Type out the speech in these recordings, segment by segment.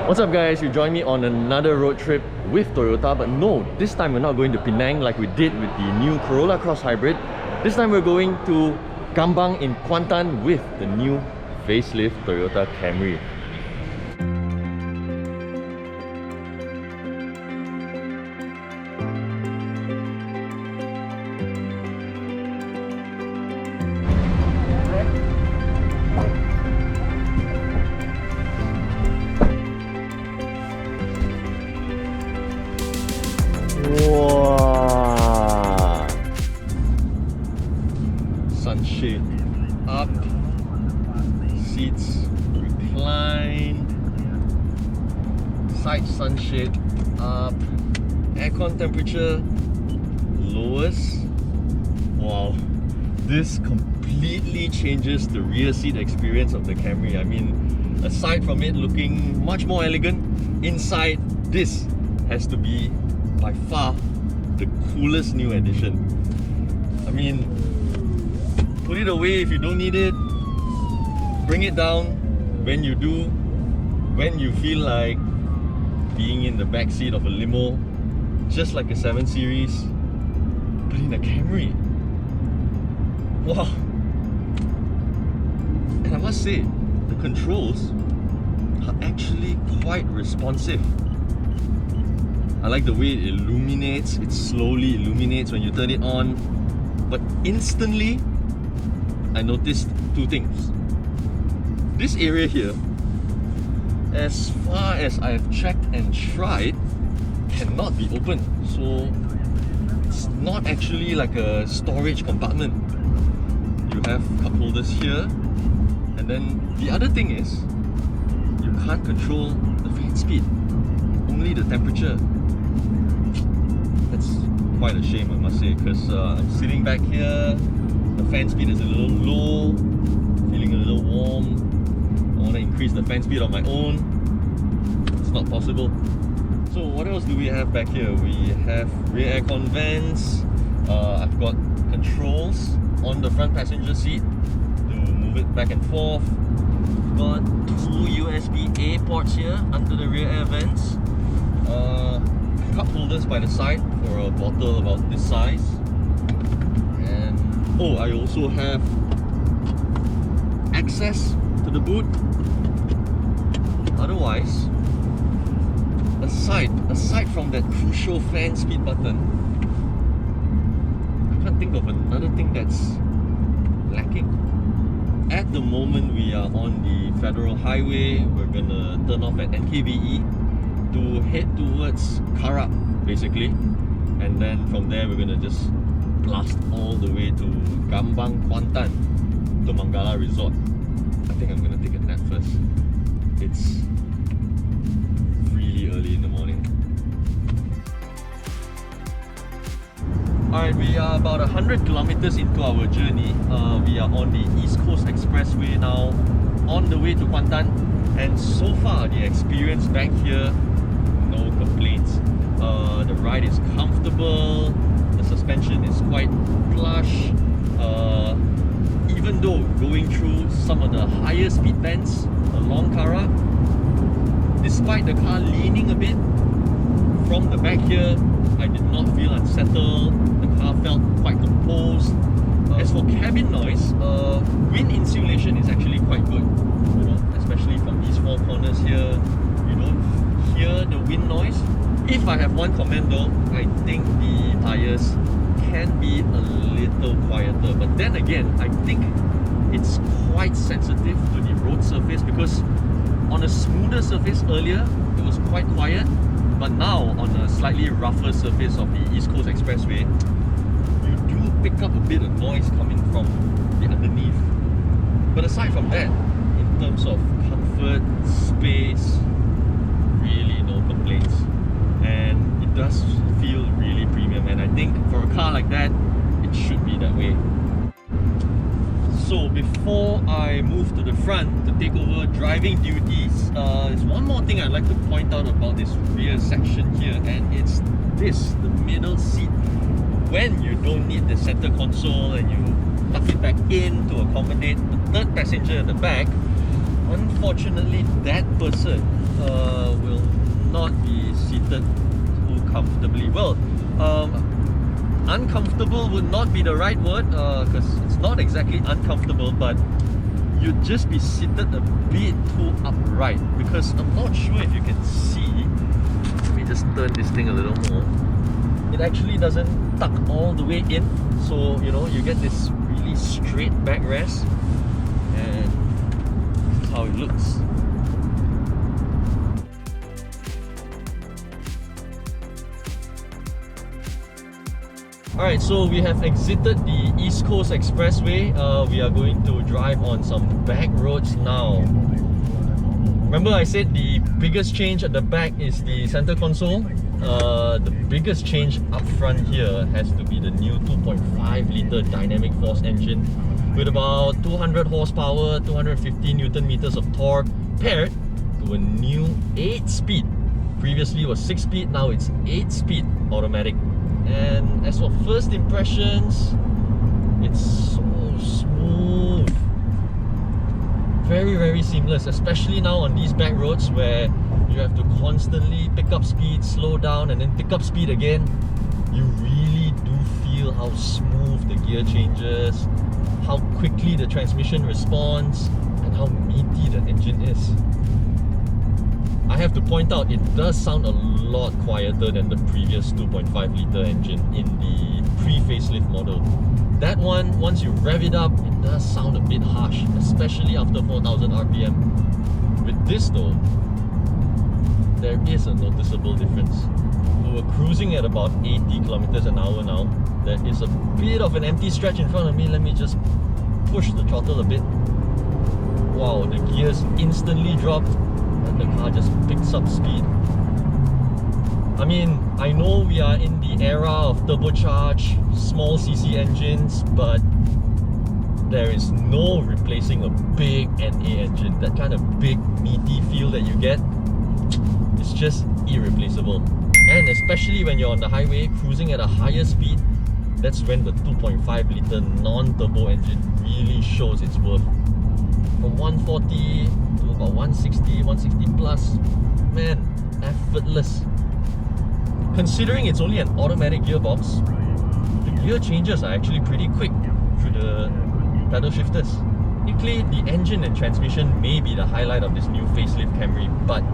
What's up guys, you join me on another road trip with Toyota, but no, this time we're not going to Penang like we did with the new Corolla Cross Hybrid. This time we're going to Gambang in Kuantan with the new facelift Toyota Camry. Wow. Sunshade up, seats recline, side sunshade up, aircon temperature lowers. Wow, this completely changes the rear seat experience of the Camry. I mean, aside from it looking much more elegant, inside this has to be by far the coolest new addition. I mean, put it away if you don't need it, bring it down when you do, when you feel like being in the back seat of a limo, just like a 7 Series, but in a Camry. Wow. And I must say, the controls are actually quite responsive. I like the way it illuminates, it slowly illuminates when you turn it on. But instantly, I noticed two things. This area here, as far as I've checked and tried, cannot be opened. So it's not actually like a storage compartment. You have cup holders here. And then the other thing is, you can't control the fan speed, only the temperature. That's quite a shame, I must say, because I'm sitting back here, the fan speed is a little low, feeling a little warm. I want to increase the fan speed on my own. It's not possible. So what else do we have back here? We have rear aircon vents. I've got controls on the front passenger seat to move it back and forth. We've got two USB-A ports here under the rear air vents. Cup holders by the side for a bottle about this size. And oh, I also have access to the boot. Otherwise, aside from that crucial fan speed button, I can't think of another thing that's lacking. At the moment we are on the federal highway. We're gonna turn off at NKBE to head towards Karak basically, and then from there we're gonna just blast all the way to Gambang Kuantan to Manggala Resort. I think I'm gonna take a nap first. It's really early in the morning. Alright, we are about 100 kilometers into our journey. We are on the East Coast Expressway now, on the way to Kuantan, and so far the experience back here, no complaints. The ride is comfortable, the suspension is quite plush. Even though going through some of the higher speed bends along Karak, despite the car leaning a bit from the back here, I did not feel unsettled. The car felt quite composed. As for cabin noise, wind insulation is actually quite good. You know, especially from these four corners here, you don't hear the wind noise. If I have one comment though, I think the tires can be a little quieter. But then again, I think it's quite sensitive to the road surface, because on a smoother surface earlier, it was quite quiet. But now, on a slightly rougher surface of the East Coast Expressway, you do pick up a bit of noise coming from the underneath. But aside from that, in terms of comfort, space, really no complaints. And it does feel really premium, and I think for a car like that, it should be that way. So before I move to the front to take over driving duties, there's one more thing I'd like to point out about this rear section here, and it's this, the middle seat. When you don't need the center console and you tuck it back in to accommodate the third passenger at the back, unfortunately that person not be seated too comfortably. Well, uncomfortable would not be the right word, because it's not exactly uncomfortable, but you'd just be seated a bit too upright, because I'm not sure if you can see. Let me just turn this thing a little more. It actually doesn't tuck all the way in, so you know, you get this really straight backrest, and this is how it looks. Alright, so we have exited the East Coast Expressway. We are going to drive on some back roads now. Remember I said the biggest change at the back is the center console? The biggest change up front here has to be the new 2.5 litre dynamic force engine with about 200 horsepower, 250 Newton meters of torque, paired to a new 8-speed. Previously it was 6-speed, now it's 8-speed automatic. And as for first impressions, it's so smooth. Very, very seamless, especially now on these back roads where you have to constantly pick up speed, slow down, and then pick up speed again. You really do feel how smooth the gear changes, how quickly the transmission responds, and how meaty the engine is. I have to point out, it does sound a lot quieter than the previous 2.5 litre engine in the pre-facelift model. That one, once you rev it up, it does sound a bit harsh, especially after 4,000 RPM. With this though, there is a noticeable difference. So we're cruising at about 80 kilometers an hour now. There is a bit of an empty stretch in front of me. Let me just push the throttle a bit. Wow, the gears instantly dropped and the car just picks up speed. I mean, I know we are in the era of turbocharged, small cc engines, but there is no replacing a big NA engine. That kind of big, meaty feel that you get, it's just irreplaceable. And especially when you're on the highway, cruising at a higher speed, that's when the 2.5 litre non-turbo engine really shows its worth. From 140 to about 160, 160 plus, man, effortless. Considering it's only an automatic gearbox, the gear changes are actually pretty quick through the pedal shifters. Technically, the engine and transmission may be the highlight of this new facelift Camry, but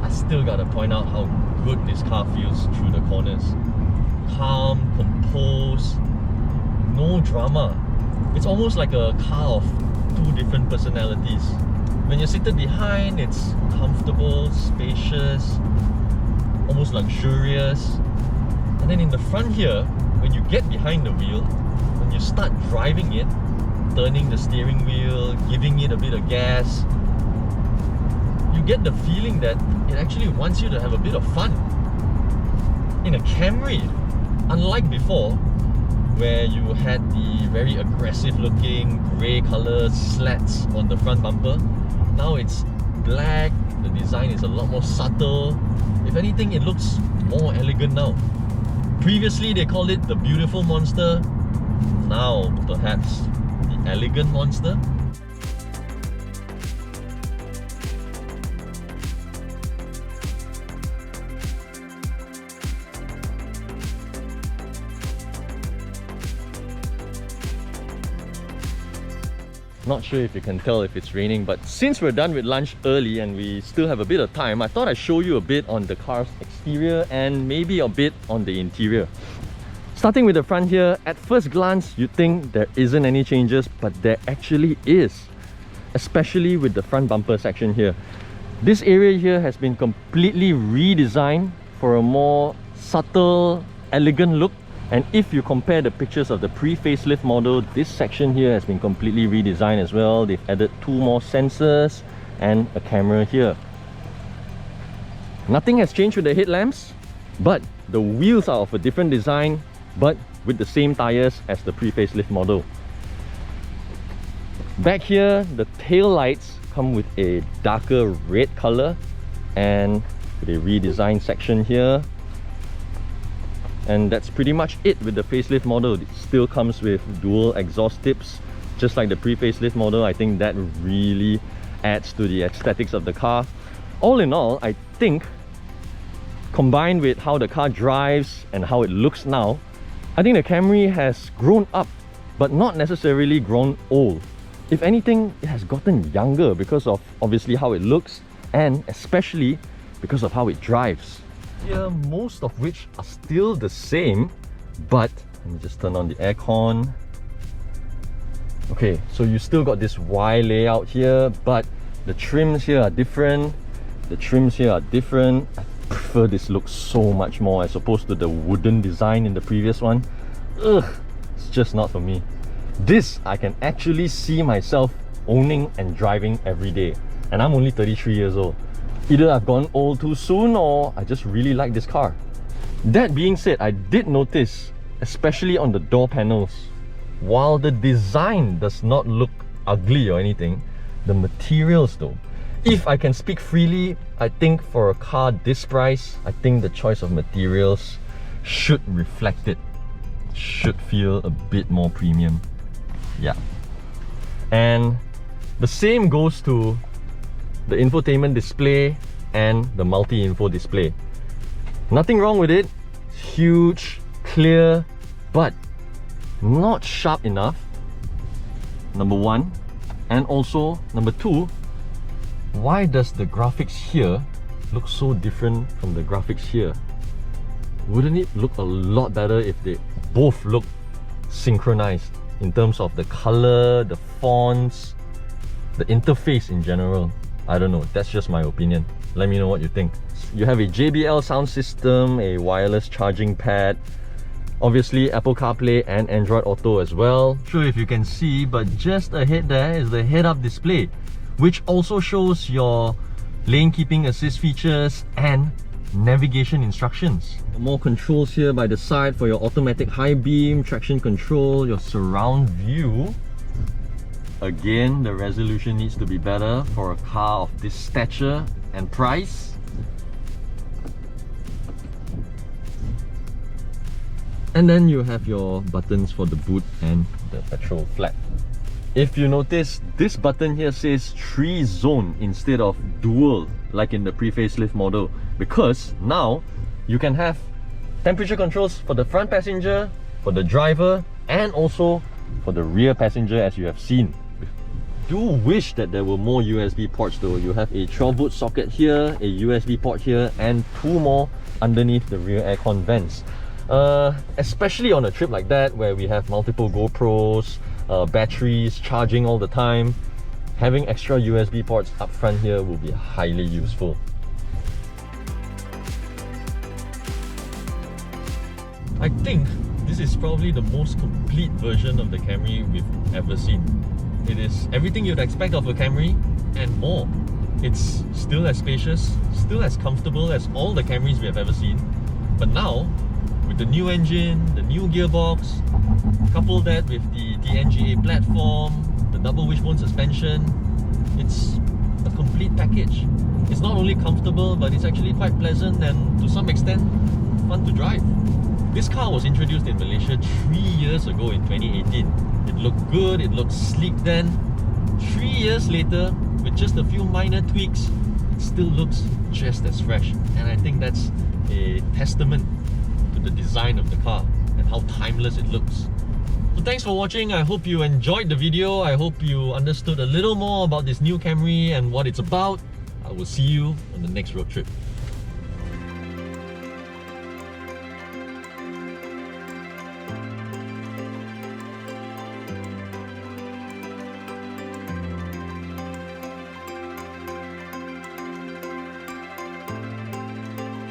I still gotta point out how good this car feels through the corners. Calm, composed, no drama. It's almost like a car of two different personalities. When you're seated behind, it's comfortable, spacious, almost luxurious. And then in the front here, when you get behind the wheel, when you start driving it, turning the steering wheel, giving it a bit of gas, you get the feeling that it actually wants you to have a bit of fun. In a Camry, unlike before, where you had the very aggressive looking grey colour slats on the front bumper, now it's black, the design is a lot more subtle. If anything, it looks more elegant now. Previously they called it the beautiful monster, now perhaps the elegant monster. Not sure if you can tell if it's raining, but since we're done with lunch early and we still have a bit of time, I thought I'd show you a bit on the car's exterior and maybe a bit on the interior. Starting with the front here, at first glance you'd think there isn't any changes, but there actually is. Especially with the front bumper section here. This area here has been completely redesigned for a more subtle, elegant look. And if you compare the pictures of the pre-facelift model, this section here has been completely redesigned as well. They've added 2 more sensors and a camera here. Nothing has changed with the headlamps, but the wheels are of a different design, but with the same tires as the pre-facelift model. Back here, the tail lights come with a darker red color and with a redesigned section here. And that's pretty much it with the facelift model. It still comes with dual exhaust tips, just like the pre-facelift model. I think that really adds to the aesthetics of the car. All in all, I think combined with how the car drives and how it looks now, I think the Camry has grown up, but not necessarily grown old. If anything, it has gotten younger because of obviously how it looks and especially because of how it drives. Here, most of which are still the same, but let me just turn on the aircon. Okay, so you still got this Y layout here, but the trims here are different. The trims here are different. I prefer this look so much more as opposed to the wooden design in the previous one. Ugh, it's just not for me. This I can actually see myself owning and driving every day, and I'm only 33 years old. Either I've gone old too soon or I just really like this car. That being said, I did notice, especially on the door panels, while the design does not look ugly or anything, the materials though, if I can speak freely, I think for a car this price, I think the choice of materials should reflect it. Should feel a bit more premium. Yeah. And the same goes to the infotainment display and the multi-info display. Nothing wrong with it. It's huge, clear, but not sharp enough, number one. And also, number two, why does the graphics here look so different from the graphics here? Wouldn't it look a lot better if they both look synchronized in terms of the color, the fonts, the interface in general? I don't know, that's just my opinion. Let me know what you think. You have a JBL sound system, a wireless charging pad, obviously Apple CarPlay and Android Auto as well. Not sure if you can see, but just ahead there is the head-up display, which also shows your lane keeping assist features and navigation instructions. More controls here by the side for your automatic high beam, traction control, your surround view. Again, the resolution needs to be better for a car of this stature and price. And then you have your buttons for the boot and the petrol flap. If you notice, this button here says 3-zone instead of dual like in the pre-facelift model, because now you can have temperature controls for the front passenger, for the driver, and also for the rear passenger, as you have seen. Do wish that there were more USB ports though. You have a 12-volt socket here, a USB port here, and 2 more underneath the rear aircon vents. Especially on a trip like that where we have multiple GoPros, batteries charging all the time, having extra USB ports up front here will be highly useful. I think this is probably the most complete version of the Camry we've ever seen. It is everything you'd expect of a Camry and more. It's still as spacious, still as comfortable as all the Camrys we have ever seen, but now with the new engine, the new gearbox, couple that with the NGA platform, the double wishbone suspension, it's a complete package. It's not only comfortable, but it's actually quite pleasant and to some extent fun to drive. This car was introduced in Malaysia 3 years ago in 2018. It looked good, it looked sleek then. 3 years later, with just a few minor tweaks, it still looks just as fresh. And I think that's a testament to the design of the car and how timeless it looks. So thanks for watching. I hope you enjoyed the video. I hope you understood a little more about this new Camry and what it's about. I will see you on the next road trip.